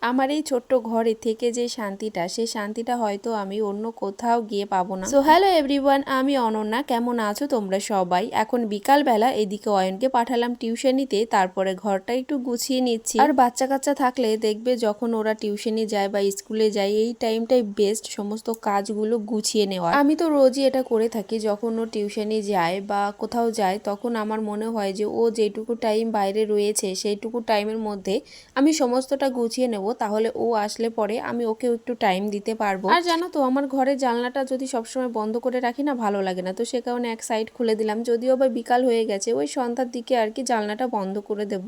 আমার এই ছোট্ট ঘরে থেকে যে শান্তিটা, সেই শান্তিটা হয়তো আমি অন্য কোথাও গিয়ে পাবো না। সো হ্যালো এভরিওয়ান, আমি অনন্যা। কেমন আছো তোমরা সবাই? এখন বিকালবেলা এদিকে অয়নকে পাঠালাম টিউশনিতে, তারপরে ঘরটা একটু গুছিয়ে নিচ্ছি। আর বাচ্চা কাচ্চা থাকলে দেখবে যখন ওরা টিউশনি যায় বা স্কুলে যায়, এই টাইমটাই বেস্ট সমস্ত কাজগুলো গুছিয়ে নেওয়া। আমি তো রোজই এটা করে থাকি, যখন ও টিউশনি যায় বা কোথাও যায় তখন আমার মনে হয় যে ও যেটুকু টাইম বাইরে রয়েছে সেইটুকু টাইমের মধ্যে আমি সমস্তটা গুছিয়ে নেব, তাহলে ও আসলে পরে আমি ওকেও একটু টাইম দিতে পারবো। আর জানো তো, আমার ঘরের জানলাটা যদি সবসময় বন্ধ করে রাখি না, ভালো লাগে না। তো সে কারণে এক সাইড খুলে দিলাম, যদিও বা বিকাল হয়ে গেছে, ওই সন্ধ্যার দিকে আর কি জানলাটা বন্ধ করে দেব,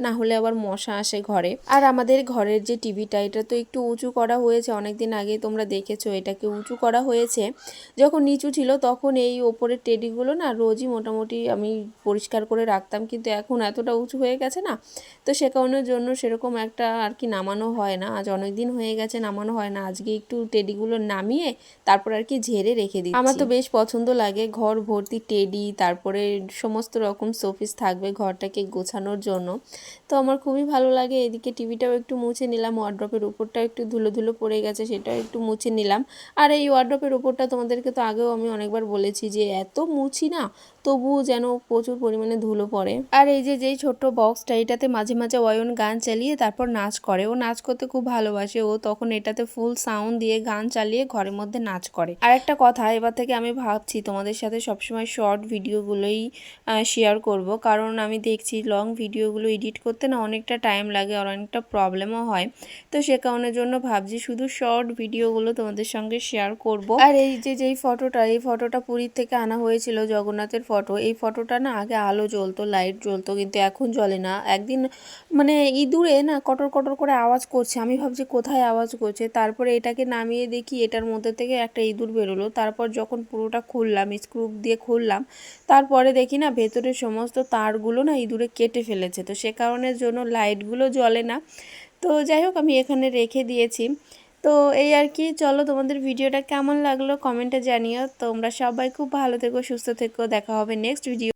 না হলে আবার মশা আসে ঘরে। আর আমাদের ঘরের যে টিভিটা, এটা তো একটু উঁচু করা হয়েছে, অনেকদিন আগে তোমরা দেখেছো এটাকে উঁচু করা হয়েছে। যখন নিচু ছিল তখন এই ওপরের টেডিগুলো না রোজই মোটামুটি আমি পরিষ্কার করে রাখতাম, কিন্তু এখন এতটা উঁচু হয়ে গেছে না, তো সে কারণের জন্য সেরকম একটা আর কি নামানো হয় না। আজ অনেক দিন হয়ে গেছে নামানো হয় না। আজকে একটু টেডিগুলো নামিয়ে তারপর আর কি ঝেড়ে রেখে দিচ্ছি। আমার তো বেশ পছন্দ লাগে ঘর ভর্তি টেডি, তারপরে সমস্ত রকম শোপিস থাকবে ঘরটাকে গোছানোর জন্য, তো আমার খুবই ভালো লাগে। এদিকে টিভিটাও একটু মুছে নিলাম, ওয়ার্ড্রপের উপরটাও একটু ধুলো ধুলো পড়ে গেছে, সেটাও একটু মুছে নিলাম। আর এই ওয়ার্ড্রপের উপরটা তোমাদেরকে তো আগেও আমি অনেকবার বলেছি যে এত মুছি না, তবুও যেন প্রচুর পরিমাণে ধুলো পড়ে। আর এই যে যেই ছোট্ট বক্সটা, এটাতে মাঝে মাঝে অয়ন গান চালিয়ে তারপর নাচ করে। ও নাচ করতে খুব ভালোবাসে, ও তখন এটাতে ফুল সাউন্ড দিয়ে গান চালিয়ে ঘরের মধ্যে নাচ করে। আর একটা কথা, এবার থেকে আমি ভাবছি তোমাদের সাথে সবসময় শর্ট ভিডিওগুলোই শেয়ার করব, কারণ আমি দেখছি লং ভিডিওগুলো এডিট করতে না অনেকটা টাইম লাগে আর অনেকটা প্রবলেমও হয়। তো সে কারণের জন্য ভাবছি শুধু শর্ট ভিডিওগুলো তোমাদের সঙ্গে শেয়ার করব। আর এই যে যেই ফটোটা, এই ফটোটা পুরীর থেকে আনা হয়েছিল, জগন্নাথের ফটো। এই ফটোটা না আগে আলো জ্বলতো, লাইট জ্বলতো, কিন্তু এখন জ্বলে না। একদিন মানে ইঁদুরে না কটর কটর করে আওয়াজ করছে, আমি ভাবছি কোথায় আওয়াজ করছে, তারপরে এটাকে নামিয়ে দেখি এটার মধ্যে থেকে একটা ইঁদুর বেরোলো। তারপর যখন পুরোটা খুললাম, স্ক্রু দিয়ে খুললাম, তারপরে দেখি না ভেতরের সমস্ত তারগুলো না ইঁদুরে কেটে ফেলেছে। তো সে কারণের জন্য লাইটগুলো জ্বলে না। তো যাই হোক, আমি এখানে রেখে দিয়েছি। তো এই আর কি, চলো তোমাদের ভিডিওটা কেমন লাগলো কমেন্টে জানিও। তোমরা সবাই খুব ভালো থেকো, সুস্থ থেকো, দেখা হবে নেক্সট ভিডিও।